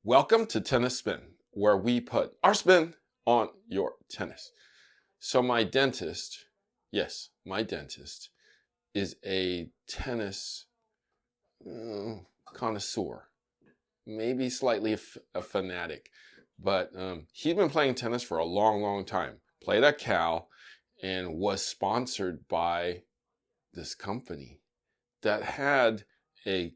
Welcome to Tennis Spin, where we put our spin on your tennis. So my dentist, yes, my dentist, is a tennis connoisseur, maybe slightly a fanatic, but he'd been playing tennis for a long time. Played at Cal and was sponsored by this company that had a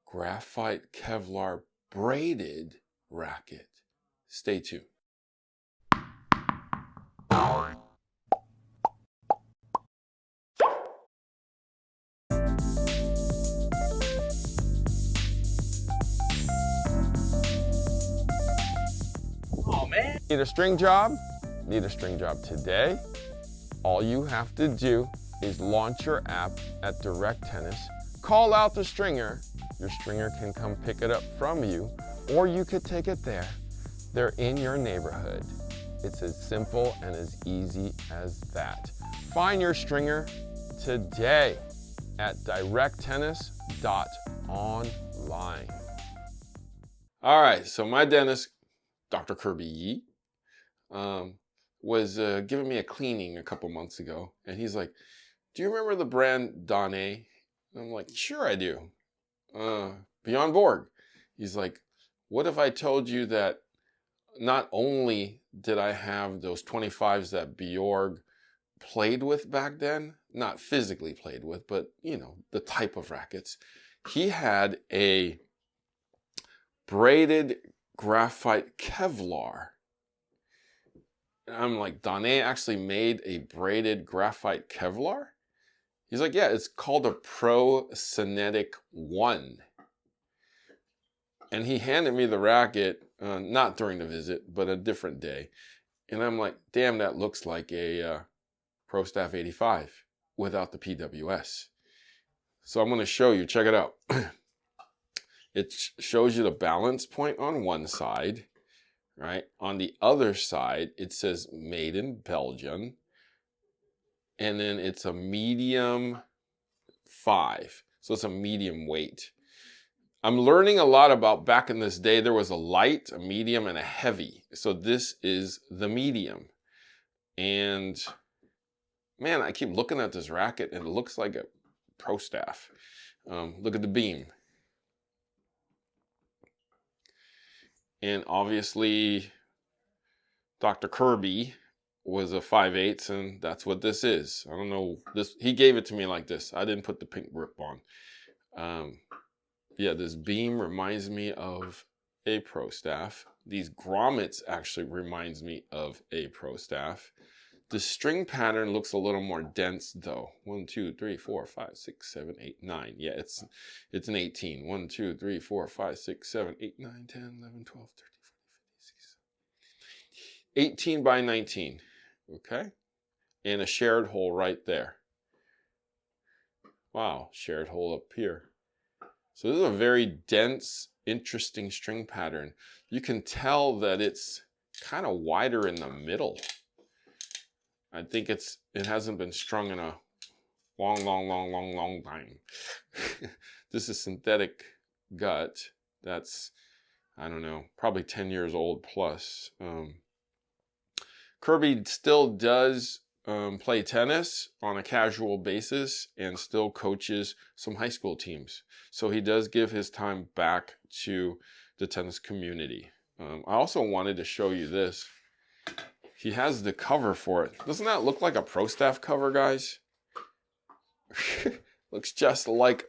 Graphite Kevlar braided racket. Stay tuned. Oh man. Need a string job? Need a string job today? All you have to do is launch your app at Direct Tennis, call out the stringer. Your stringer can come pick it up from you, or you could take it there. They're in your neighborhood. It's as simple and as easy as that. Find your stringer today at directtennis.online. All right, so my dentist, Dr. Kirby Yee, was giving me a cleaning a couple months ago, and he's like, "Do you remember the brand Donnay?" And I'm like, "Sure I do. Beyond Borg." He's like, "What if I told you that not only did I have those 25s that Bjorg played with back then, not physically played with, but you know, the type of rackets, he had a braided graphite Kevlar." And I'm like, "Donnay actually made a braided graphite Kevlar?" He's like, "Yeah, it's called a Pro Cynetic 1. And he handed me the racket, not during the visit, but a different day. And I'm like, "Damn, that looks like a Pro Staff 85 without the PWS." So I'm going to show you. Check it out. It shows you the balance point on one side, right? On the other side, it says made in Belgium. And then it's a medium 5. So it's a medium weight. I'm learning a lot about back in this day. There was a light, a medium, and a heavy. So this is the medium. And man, I keep looking at this racket and it looks like a Pro Staff. Look at the beam. And obviously, Dr. Kirby was a 5/8, and that's what this is. I don't know, this, he gave it to me like this. I didn't put the pink grip on. Yeah, this beam reminds me of a Pro Staff. These grommets actually reminds me of a Pro Staff. The string pattern looks a little more dense though. 1, 2, 3, 4, 5, 6, 7, 8, 9. Yeah, it's an 18. 1, 2, 3, 4, 5, 6, 7, 8, 9, 10, 11, 12, 13, 14, 15, 16. 18 by 19. Okay? And a shared hole right there. Wow, shared hole up here. So this is a very dense, interesting string pattern. You can tell that it's kind of wider in the middle. I think it hasn't been strung in a long time. This is synthetic gut. That's, I don't know, probably 10 years old plus. Kirby still does play tennis on a casual basis and still coaches some high school teams. So he does give his time back to the tennis community. I also wanted to show you this. He has the cover for it. Doesn't that look like a Pro Staff cover, guys? Looks just like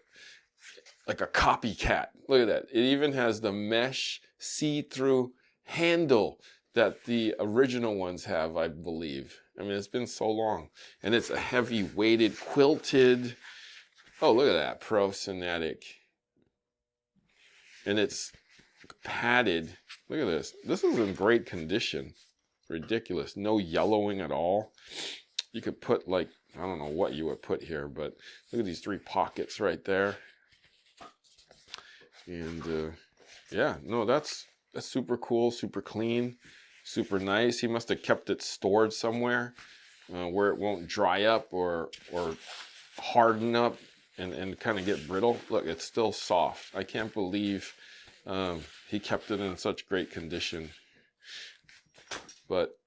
a copycat. Look at that. It even has the mesh see-through handle that the original ones have, I believe. I mean, it's been so long. And it's a heavy weighted quilted. Oh, look at that, Pro Cynetic. And it's padded. Look at this. This is in great condition. Ridiculous. No yellowing at all. You could put like, I don't know what you would put here, but look at these 3 pockets right there. And yeah, no, that's super cool, super clean, super nice. He must have kept it stored somewhere where it won't dry up or harden up and kind of get brittle. Look, it's still soft. I can't believe He kept it in such great condition. But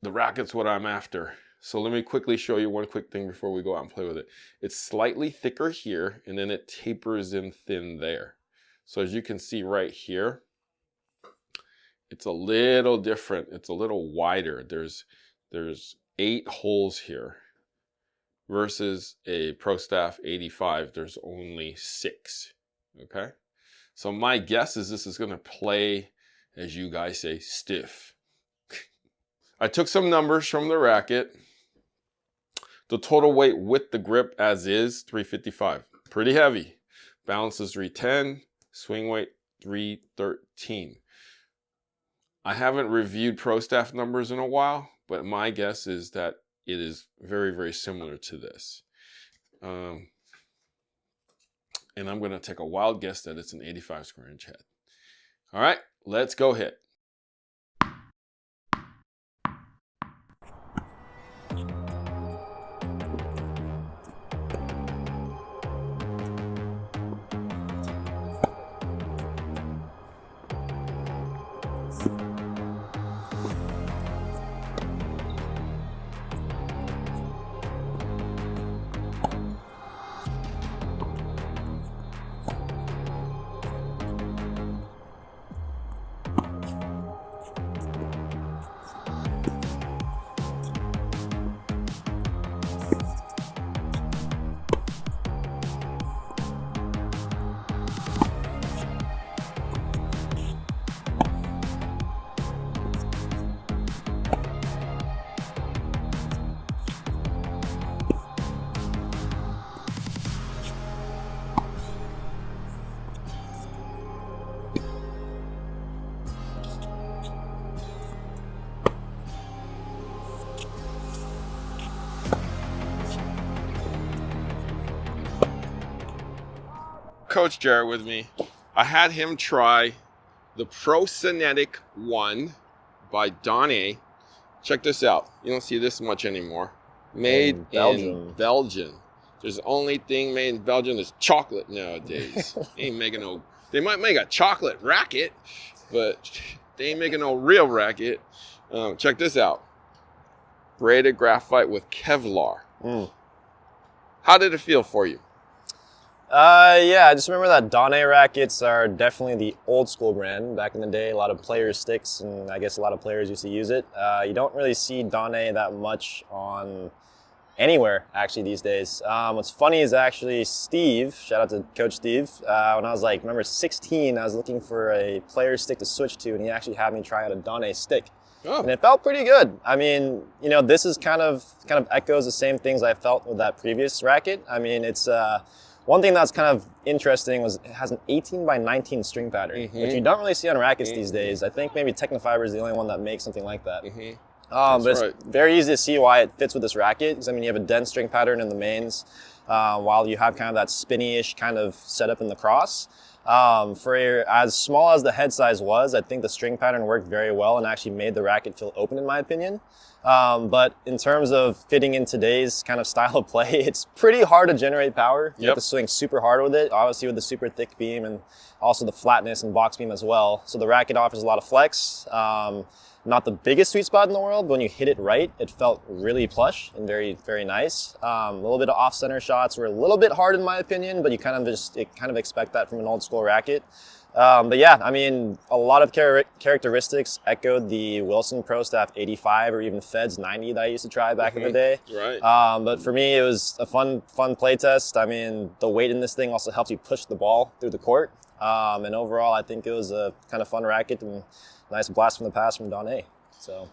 the racket's what I'm after. So let me quickly show you one quick thing before we go out and play with it. It's slightly thicker here, and then it tapers in thin there. So as you can see right here, it's a little different. It's a little wider. There's 8 holes here versus a Pro Staff 85. There's only 6. Okay? So my guess is this is going to play, as you guys say, stiff. I took some numbers from the racket. The total weight with the grip as is, 355. Pretty heavy. Balance is 310. Swing weight, 313. I haven't reviewed Pro Staff numbers in a while, but my guess is that it is very, very similar to this. And I'm going to take a wild guess that it's an 85 square inch head. All right, let's go hit. Coach Jerod with me. I had him try the Cynetic 1 by Donnay. Check this out. You don't see this much anymore. Made in Belgium. There's the only thing made in Belgium is chocolate nowadays. Ain't making no. They might make a chocolate racket, but they ain't making no real racket. Check this out. Braided graphite with Kevlar. How did it feel for you? Yeah, I just remember that Donnay rackets are definitely the old school brand. Back in the day, a lot of players sticks, and I guess a lot of players used to use it. You don't really see Donnay that much on anywhere, actually, these days. What's funny is actually Steve, shout out to Coach Steve, when I was like, remember 16, I was looking for a player stick to switch to, and he actually had me try out a Donnay stick. Oh. And it felt pretty good. I mean, you know, this is kind of echoes the same things I felt with that previous racket. I mean, it's one thing that's kind of interesting was it has an 18 by 19 string pattern, which you don't really see on rackets these days. I think maybe Technofiber is the only one that makes something like that. But it's very easy to see why it fits with this racket. Because I mean, you have a dense string pattern in the mains, while you have kind of that spinny-ish kind of setup in the cross. For as small as the head size was, I think the string pattern worked very well and actually made the racket feel open, in my opinion. But in terms of fitting in today's kind of style of play, it's pretty hard to generate power. You have to swing super hard with it, obviously with the super thick beam and also the flatness and box beam as well. So the racket offers a lot of flex. Not the biggest sweet spot in the world, but when you hit it right, it felt really plush and very, very nice. A little bit of off-center shots were a little bit hard in my opinion, but you kind of expect that from an old school racket. But yeah, I mean, a lot of characteristics echoed the Wilson Pro Staff 85 or even Feds 90 that I used to try back in the day. Right. But for me, it was a fun play test. I mean, the weight in this thing also helps you push the ball through the court. And overall, I think it was a kind of fun racket and nice blast from the past from Donnay. So,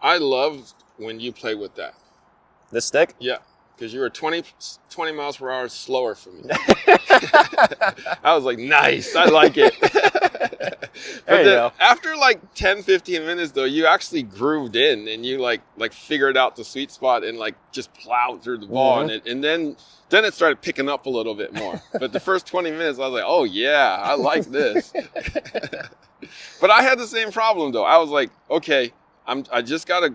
I loved when you played with that. This stick? Yeah. Because you were 20 miles per hour slower for me. I was like, nice, I like it. But then after like 10, 15 minutes though, you actually grooved in and you like figured out the sweet spot and like just plowed through the ball. And then it started picking up a little bit more. But the first 20 minutes, I was like, oh yeah, I like this. But I had the same problem though. I was like, okay, I just got to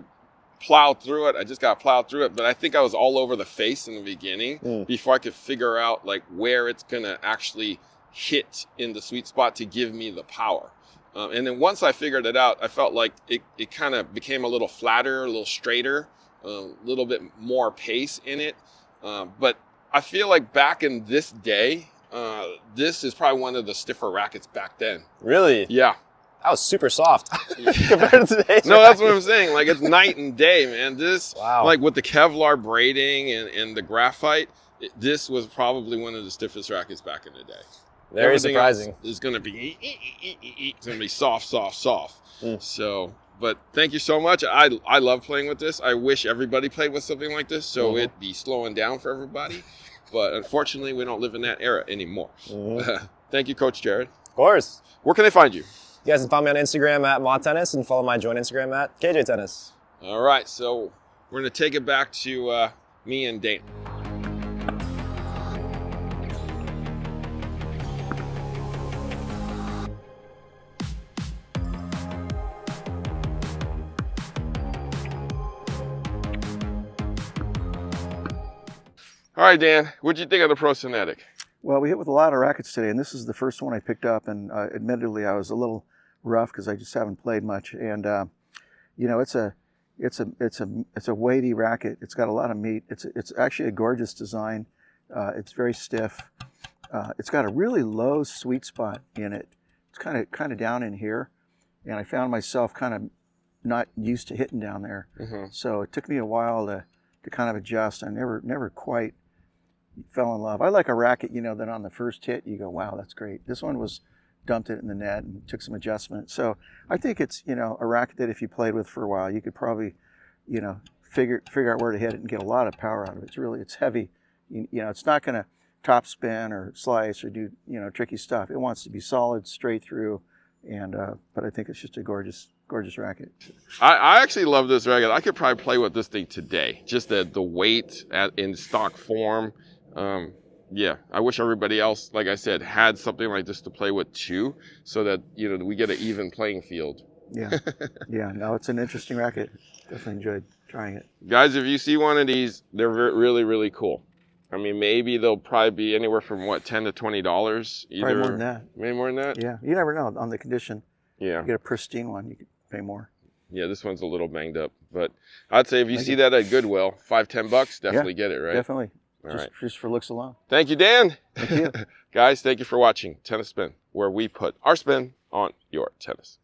plow through it. But I think I was all over the face in the beginning before I could figure out like where it's gonna actually hit in the sweet spot to give me the power. And then once I figured it out, I felt like it kind of became a little flatter, a little straighter, a little bit more pace in it. But I feel like back in this day, this is probably one of the stiffer rackets back then. Really? Yeah. That was super soft compared to today's No, that's racket. what I'm saying. Like, it's night and day, man. This, Wow. like with the Kevlar braiding and the graphite, this was probably one of the stiffest rackets back in the day. Very Everything surprising. else is going to be it's going to be soft. Mm. So, but thank you so much. I love playing with this. I wish everybody played with something like this, so it'd be slowing down for everybody. But unfortunately, we don't live in that era anymore. Thank you, Coach Jerod. Of course. Where can they find you? You guys can follow me on Instagram at Ma Tennis and follow my joint Instagram at KJ Tennis. All right, so we're going to take it back to me and Dane. All right, Dan, what'd you think of the Pro Cynetic? Well, we hit with a lot of rackets today, and this is the first one I picked up. And admittedly, I was a little rough because I just haven't played much. And you know, it's a weighty racket. It's got a lot of meat. It's actually a gorgeous design. It's very stiff. It's got a really low sweet spot in it. It's kind of down in here, and I found myself kind of not used to hitting down there. So it took me a while to kind of adjust. I never quite fell in love. I like a racket, you know, that on the first hit you go, wow, that's great. This one dumped it in the net and took some adjustment. So I think it's, you know, a racket that if you played with for a while, you could probably, you know, figure out where to hit it and get a lot of power out of it. It's heavy. You know, it's not going to top spin or slice or do, you know, tricky stuff. It wants to be solid, straight through. And but I think it's just a gorgeous racket. I actually love this racket. I could probably play with this thing today. Just the weight in stock form. Yeah, I wish everybody else, like I said, had something like this to play with too, so that, you know, we get an even playing field. Yeah, yeah. No, it's an interesting racket. Definitely enjoyed trying it. Guys, if you see one of these, they're really, really cool. I mean, maybe they'll probably be anywhere from what, $10 to $20. Probably more than that. Maybe more than that. Yeah, you never know on the condition. Yeah. You get a pristine one, you could pay more. Yeah, this one's a little banged up, but I'd say if you see that at Goodwill, $5-10, definitely get it, right? Definitely. All right. Just for looks alone. Thank you, Dan. Thank you. Guys, thank you for watching Tennis Spin, where we put our spin on your tennis.